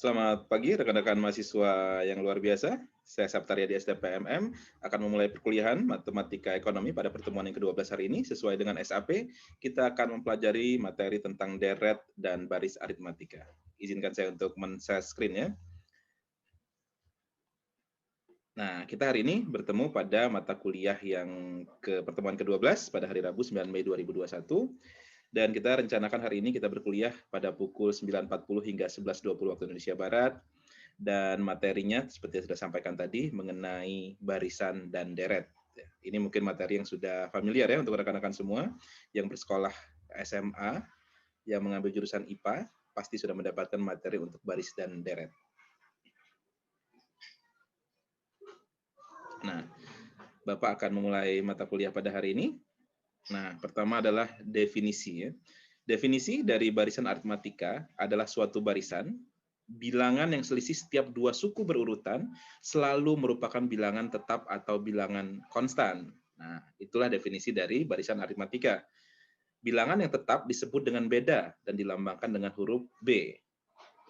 Selamat pagi rekan-rekan mahasiswa yang luar biasa. Saya Saptaria di SDPMM akan memulai perkuliahan Matematika Ekonomi pada pertemuan yang ke-12 hari ini. Sesuai dengan SAP, kita akan mempelajari materi tentang deret dan baris aritmatika. Izinkan saya untuk men-share screen ya. Nah, kita hari ini bertemu pada mata kuliah yang ke pertemuan ke-12 pada hari Rabu 9 Mei 2021. Dan kita rencanakan hari ini kita berkuliah pada pukul 9.40 hingga 11.20 waktu Indonesia Barat. Dan materinya seperti yang sudah sampaikan tadi mengenai barisan dan deret. Ini mungkin materi yang sudah familiar ya untuk rekan-rekan semua yang bersekolah SMA, yang mengambil jurusan IPA, pasti sudah mendapatkan materi untuk baris dan deret. Nah, Bapak akan memulai mata kuliah pada hari ini. Nah, pertama adalah definisi ya. Definisi dari barisan aritmatika adalah suatu barisan bilangan yang selisih setiap dua suku berurutan selalu merupakan bilangan tetap atau bilangan konstan. Nah, itulah definisi dari barisan aritmatika. Bilangan yang tetap disebut dengan beda dan dilambangkan dengan huruf B.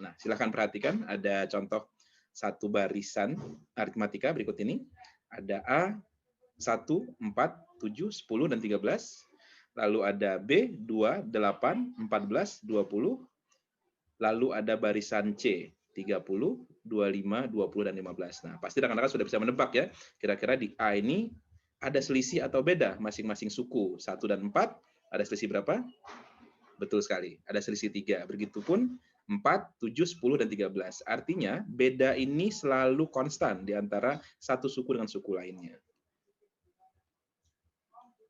Nah, silakan perhatikan ada contoh satu barisan aritmatika berikut ini. Ada A, 1, 4, 7, 10, dan 13. Lalu ada B, 2, 8, 14, 20. Lalu ada barisan C, 30, 25, 20, dan 15. Nah, pasti rekan-rekan sudah bisa menebak ya, kira-kira di A ini ada selisih atau beda masing-masing suku. 1 dan 4, ada selisih berapa? Betul sekali, ada selisih 3. Begitupun 4, 7, 10, dan 13. Artinya, beda ini selalu konstan di antara satu suku dengan suku lainnya.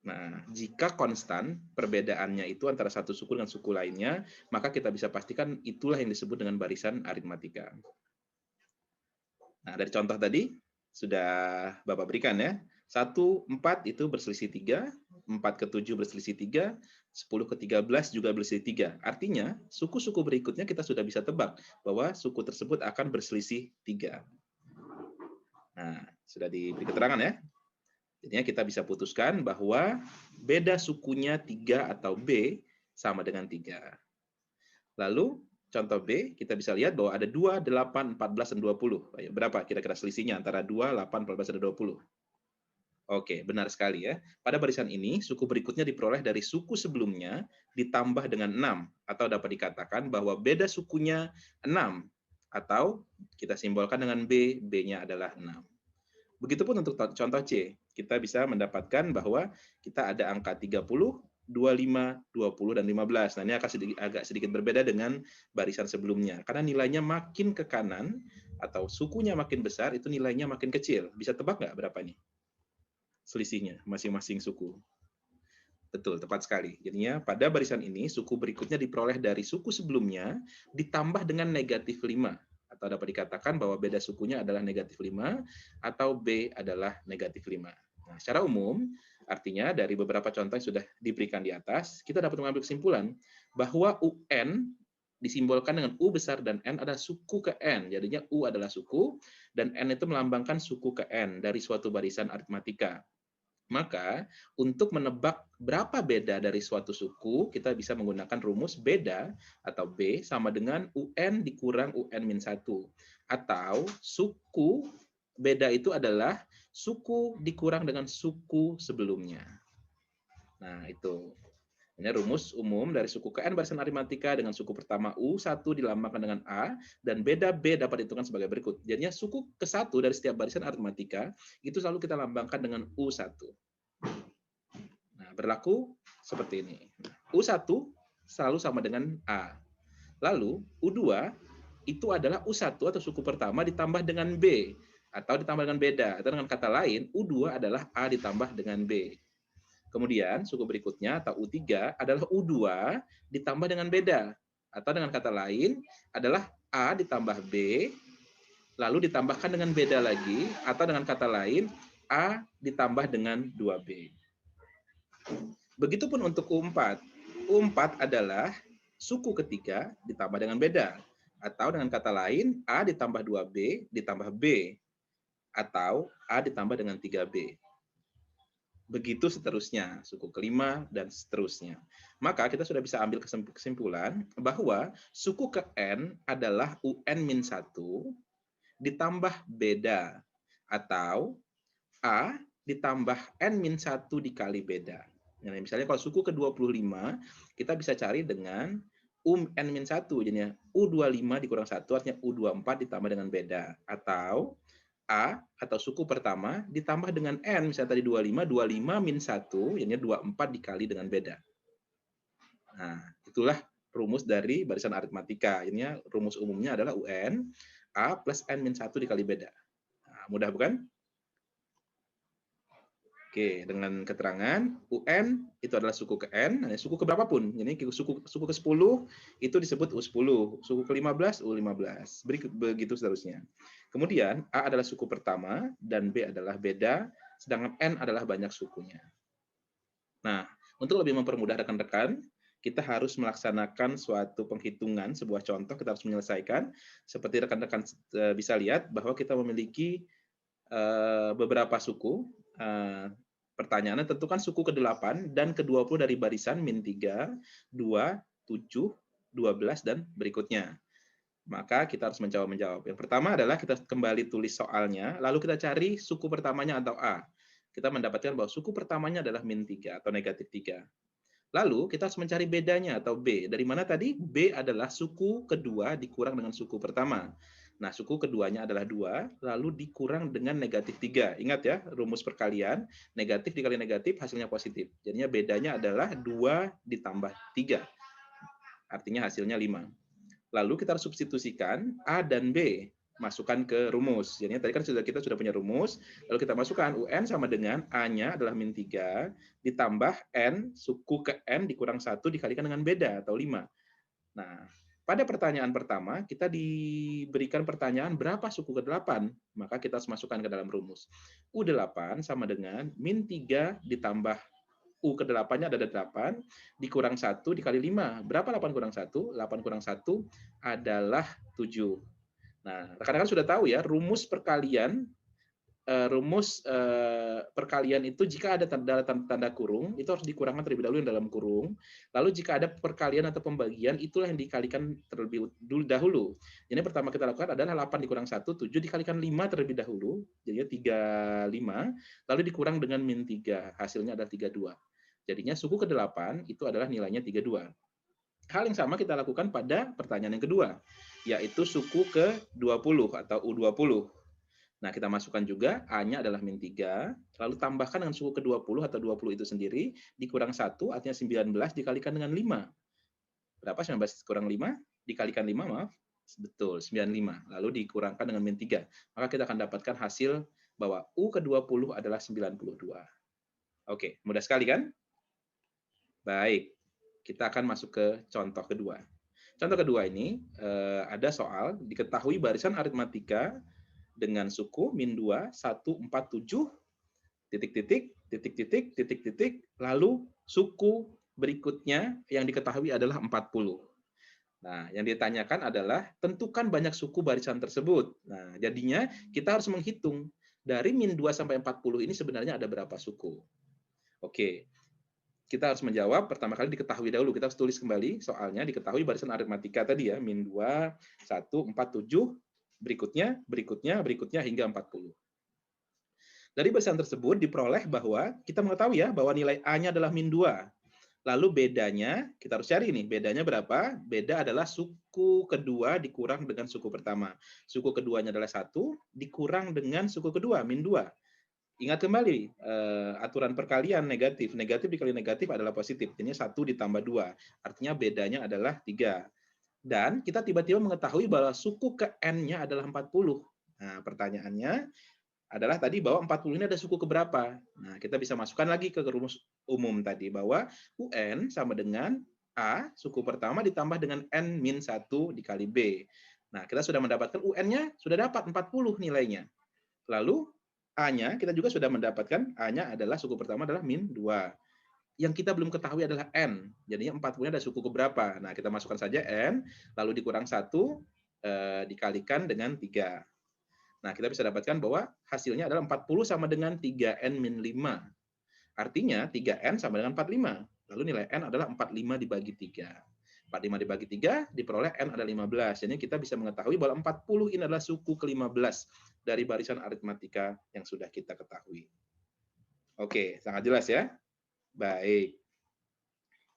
Nah, jika konstan perbedaannya itu antara satu suku dengan suku lainnya, maka kita bisa pastikan itulah yang disebut dengan barisan aritmatika. Nah, dari contoh tadi sudah Bapak berikan ya. 1, 4 itu berselisih 3, 4 ke 7 berselisih 3, 10 ke 13 juga berselisih 3. Artinya, suku-suku berikutnya kita sudah bisa tebak bahwa suku tersebut akan berselisih 3. Nah, sudah diberi keterangan ya. Jadinya kita bisa putuskan bahwa beda sukunya 3 atau B sama dengan 3. Lalu, contoh B, kita bisa lihat bahwa ada 2, 8, 14, dan 20. Ayo, berapa kira-kira selisihnya antara 2, 8, 14, dan 20? Oke, benar sekali ya. Pada barisan ini, suku berikutnya diperoleh dari suku sebelumnya ditambah dengan 6. Atau dapat dikatakan bahwa beda sukunya 6. Atau kita simbolkan dengan B, B-nya adalah 6. Begitupun untuk contoh C, kita bisa mendapatkan bahwa kita ada angka 30, 25, 20, dan 15. Nah, ini agak sedikit berbeda dengan barisan sebelumnya. Karena nilainya makin ke kanan, atau sukunya makin besar, itu nilainya makin kecil. Bisa tebak nggak berapa nih selisihnya masing-masing suku? Betul, tepat sekali. Jadinya pada barisan ini, suku berikutnya diperoleh dari suku sebelumnya, ditambah dengan negatif 5. Atau dapat dikatakan bahwa beda sukunya adalah negatif 5, atau B adalah negatif 5. Nah, secara umum, artinya dari beberapa contoh yang sudah diberikan di atas, kita dapat mengambil kesimpulan bahwa UN disimbolkan dengan U besar dan N adalah suku ke N. Jadinya U adalah suku, dan N itu melambangkan suku ke N dari suatu barisan aritmatika. Maka, untuk menebak berapa beda dari suatu suku, kita bisa menggunakan rumus beda atau B sama dengan UN dikurang UN-1. Atau suku beda itu adalah suku dikurang dengan suku sebelumnya. Nah, itu. Ini rumus umum dari suku ke N barisan aritmatika dengan suku pertama U1 dilambangkan dengan A, dan beda B dapat dihitungkan sebagai berikut. Jadinya suku ke-1 dari setiap barisan aritmatika, itu selalu kita lambangkan dengan U1. Nah, berlaku seperti ini. U1 selalu sama dengan A. Lalu, U2 itu adalah U1 atau suku pertama ditambah dengan B, atau ditambah dengan beda. Atau dengan kata lain, U2 adalah A ditambah dengan B. Kemudian suku berikutnya atau U3 adalah U2 ditambah dengan beda. Atau dengan kata lain adalah A ditambah B, lalu ditambahkan dengan beda lagi, atau dengan kata lain A ditambah dengan 2B. Begitupun untuk U4. U4 adalah suku ketiga ditambah dengan beda. Atau dengan kata lain A ditambah 2B ditambah B. Atau A ditambah dengan 3B. Begitu seterusnya, suku kelima, dan seterusnya. Maka kita sudah bisa ambil kesimpulan bahwa suku ke N adalah UN-1 ditambah beda, atau A ditambah N-1 dikali beda. Nah, misalnya kalau suku ke-25, kita bisa cari dengan UN-1, jadinya U25 dikurang 1, artinya U24 ditambah dengan beda. Atau A atau suku pertama ditambah dengan N, misalnya tadi 25, 25 min 1, jadinya 24 dikali dengan beda. Nah, itulah rumus dari barisan aritmatika. Ini rumus umumnya adalah UN, A plus N min 1 dikali beda. Nah, mudah bukan? Oke, dengan keterangan UN itu adalah suku ke N, suku ke berapapun. Jadi suku ke-10 itu disebut U10, suku ke-15 U15. Begitu seterusnya. Kemudian A adalah suku pertama dan B adalah beda, sedangkan N adalah banyak sukunya. Nah, untuk lebih mempermudah rekan-rekan, kita harus melaksanakan suatu penghitungan, sebuah contoh kita harus menyelesaikan. Seperti rekan-rekan bisa lihat bahwa kita memiliki beberapa suku. Pertanyaannya tentukan suku ke-8 dan ke-20 dari barisan min 3, 2, 7, 12, dan berikutnya. Maka kita harus menjawab. Yang pertama adalah kita kembali tulis soalnya, lalu kita cari suku pertamanya atau A. Kita mendapatkan bahwa suku pertamanya adalah min 3 atau negatif 3. Lalu kita harus mencari bedanya atau B. Dari mana tadi? B adalah suku kedua dikurang dengan suku pertama. Nah, suku keduanya adalah 2, lalu dikurang dengan negatif 3. Ingat ya, rumus perkalian, negatif dikali negatif hasilnya positif. Jadinya bedanya adalah 2 ditambah 3. Artinya hasilnya 5. Lalu kita harus substitusikan A dan B. Masukkan ke rumus. Jadi tadi kan kita sudah punya rumus, lalu kita masukkan UN sama dengan A-nya adalah min 3, ditambah N, suku ke N dikurang 1 dikalikan dengan beda, atau 5. Nah, pada pertanyaan pertama, kita diberikan pertanyaan berapa suku ke-8, maka kita harus masukkan ke dalam rumus. U8 sama dengan min 3 ditambah U ke-8-nya ada 8, dikurang 1 dikali 5. Berapa 8 kurang 1? 8 kurang 1 adalah 7. Nah, rekan-rekan sudah tahu ya, rumus perkalian itu jika ada tanda kurung, itu harus dikurangkan terlebih dahulu yang dalam kurung. Lalu jika ada perkalian atau pembagian, itulah yang dikalikan terlebih dahulu. Jadi pertama kita lakukan adalah 8 dikurang 1, 7 dikalikan 5 terlebih dahulu, jadinya 35, lalu dikurang dengan min 3, hasilnya adalah 32. Jadinya suku ke-8 itu adalah nilainya 32. Hal yang sama kita lakukan pada pertanyaan yang kedua, yaitu suku ke-20 atau U20. Nah, kita masukkan juga A-nya adalah min 3, lalu tambahkan dengan suku ke-20 atau 20 itu sendiri, dikurang 1, artinya 19, dikalikan dengan 5. Berapa 19 kurang 5? Dikalikan 5, maaf. Betul, 95. Lalu dikurangkan dengan min 3. Maka kita akan dapatkan hasil bahwa U ke-20 adalah 92. Oke, mudah sekali kan? Baik, kita akan masuk ke contoh kedua. Contoh kedua ini ada soal diketahui barisan aritmatika dengan suku min 2, 1, 4, 7, titik, lalu suku berikutnya yang diketahui adalah 40. Nah, yang ditanyakan adalah tentukan banyak suku barisan tersebut. Nah, jadinya kita harus menghitung dari min 2 sampai 40 ini sebenarnya ada berapa suku. Oke, kita harus menjawab pertama kali diketahui dahulu. Kita harus tulis kembali soalnya diketahui barisan aritmatika tadi ya, min 2, 1, 4, 7, berikutnya hingga 40. Dari barisan tersebut diperoleh bahwa kita mengetahui ya bahwa nilai A-nya adalah min 2. Lalu bedanya, kita harus cari nih, bedanya berapa? Beda adalah suku kedua dikurang dengan suku pertama. Suku keduanya adalah 1, dikurang dengan suku kedua, min 2. Ingat kembali, aturan perkalian negatif. Negatif dikali negatif adalah positif. Ini 1 ditambah 2. Artinya bedanya adalah 3. Dan kita tiba-tiba mengetahui bahwa suku ke N-nya adalah 40. Nah, pertanyaannya adalah tadi bahwa 40 ini ada suku keberapa. Nah, kita bisa masukkan lagi ke rumus umum tadi bahwa UN sama dengan A, suku pertama ditambah dengan N-1 dikali B. Nah, kita sudah mendapatkan UN-nya, sudah dapat 40 nilainya. Lalu A-nya, kita juga sudah mendapatkan A-nya adalah suku pertama adalah min 2. Yang kita belum ketahui adalah N. Jadinya 40-nya ada suku keberapa. Nah, kita masukkan saja N, lalu dikurang 1, dikalikan dengan 3. Nah, kita bisa dapatkan bahwa hasilnya adalah 40 sama dengan 3N min 5. Artinya 3N sama dengan 45. Lalu nilai N adalah 45 dibagi 3. 45 dibagi 3 diperoleh N ada 15. Jadi kita bisa mengetahui bahwa 40 ini adalah suku ke-15 dari barisan aritmatika yang sudah kita ketahui. Oke, sangat jelas ya? Baik.